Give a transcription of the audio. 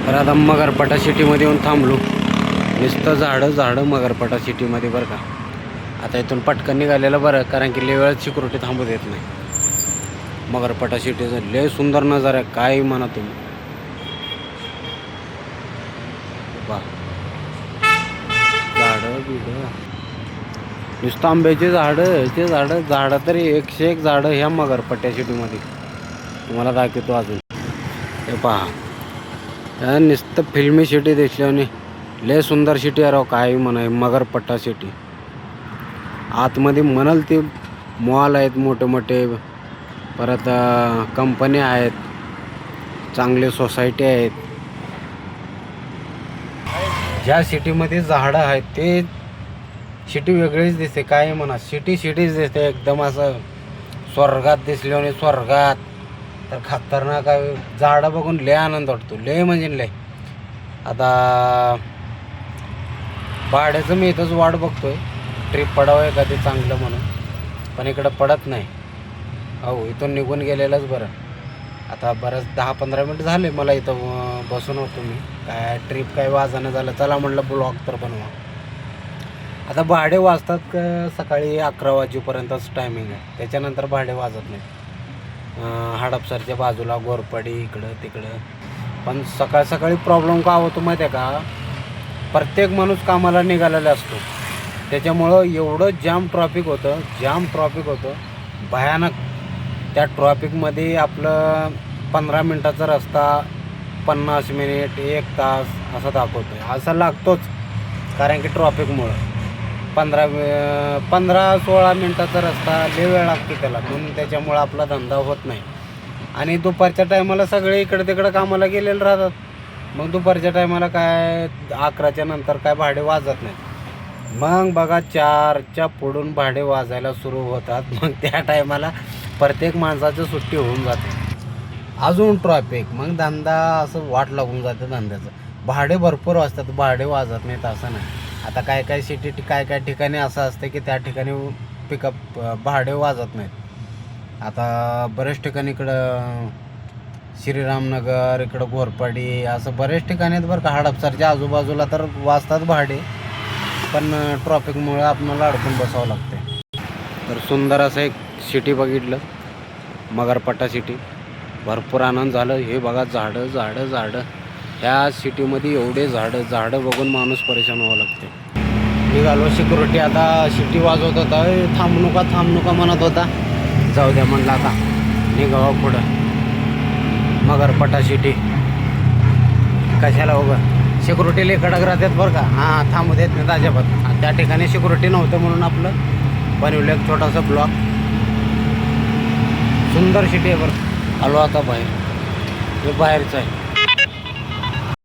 तर आता मगरपटा सिटीमध्ये येऊन थांबलो. नुसतं झाडं मगरपटा सिटीमध्ये बरं का. आता इथून पटकन निघालेलं बरं, कारण की लय वेळात सिक्युरिटी थांबू देत नाही. मगरपटा सिटीचं लय सुंदर नजारा आहे, काय म्हणा तुम्ही. वा, झाडं बिडं, नुसतं आंब्याची झाडं तरी 101 झाडं ह्या मगरपट्ट्या सिटीमध्ये. तुम्हाला दाखवतो अजून. हे पहा, नुसतं फिल्मी सिटी दिसल्याने लय सुंदर सिटी आहे राव, काय म्हणा. मगरपट्टा सिटी आतमध्ये म्हणाल ते मॉल आहेत मोठे मोठे, परत कंपन्या आहेत, चांगले सोसायटी आहेत. ज्या सिटीमध्ये झाडं आहेत ते सिटी वेगळीच दिसते, काय म्हणा. सिटीच दिसते एकदम असं स्वर्गात दिसल्याने. स्वर्गात तर खतरनाक आहे. झाडं बघून लय आनंद वाटतो, लय म्हणजे लय. आता भाड्याचं मी इथंच वाट बघतोय, ट्रिप पडावं एखादी चांगलं म्हणून, पण इकडं पडत नाही. हो, इथून निघून गेलेलंच बरं. आता बरंच 10-15 मिनिट झाले मला इथं बसून होतो मी. काय ट्रिप काय वाजणं झालं, चला म्हटलं ब्लॉग तर बनवा. आता भाडे वाजतात सकाळी 11 वाजेपर्यंतच टायमिंग आहे, त्याच्यानंतर भाडे वाजत नाही. हडपसरच्या बाजूला घोरपडी इकडं तिकडं. पण सकाळी प्रॉब्लेम का होतो माहिती आहे का, प्रत्येक माणूस कामाला निघालेला असतो, त्याच्यामुळं एवढं जाम ट्रॉफिक होतं भयानक. त्या ट्रॉफिकमध्ये आपलं 15 मिनटाचा रस्ता 50 मिनिट 1 तास असं दाखवतो आहे. असं लागतोच, कारण की ट्रॉफिकमुळं 15-16 मिनटाचा रस्ता लय वेळ लागतो त्याला, म्हणून त्याच्यामुळं आपला धंदा होत नाही. आणि दुपारच्या टायमाला सगळे इकडं तिकडं कामाला गेलेले राहतात, मग दुपारच्या टायमाला काय 11च्या नंतर काय भाडे वाजत नाही. मग बघा 4च्या पुढून भाडे वाजायला सुरू होतात. मग त्या टायमाला प्रत्येक माणसाचं सुट्टी होऊन जाते. अजून ट्रॉफिक, मग धंदा असं वाट लागून जातं धंद्याचं. भाडे भरपूर वाजतात, भाडे वाजत नाहीत असं नाही. आता काय सिटी काय ठिकाणी असं असतं की त्या ठिकाणी पिकअप भाडे वाजत नाहीत. आता बरेच ठिकाणी इकडं श्रीरामनगर, इकडं घोरपडी, असं बरेच ठिकाणी आहेत बरं का. हडपसरच्या आजूबाजूला तर वाजतात भाडे, पण ट्रॉफिकमुळे आपल्याला अडकून बसावं लागते. तर सुंदर असं एक सिटी बघितलं, मगरपट्टा सिटी. भरपूर आनंद झालं. हे बघा झाडं ह्या सिटीमध्ये एवढे झाडं बघून माणूस परेशान व्हावं लागते. निघालो. सिक्युरिटी आता सिटी वाजवत होता, थांबू नका म्हणत होता. जाऊ द्या म्हणलं, आता निघावं पुढं. मगरपट्टा सिटी कशाला उभं, सिक्युरिटी लय कडक राहतात बरं का. हां, थांबू देत नाही अजिबात. त्या ठिकाणी सिक्युरिटी नव्हतं म्हणून आपलं बनवलं एक छोटासा ब्लॉक. सुंदर सिटी आहे बरं. आलो आता बाहेर, हे बाहेरचं आहे.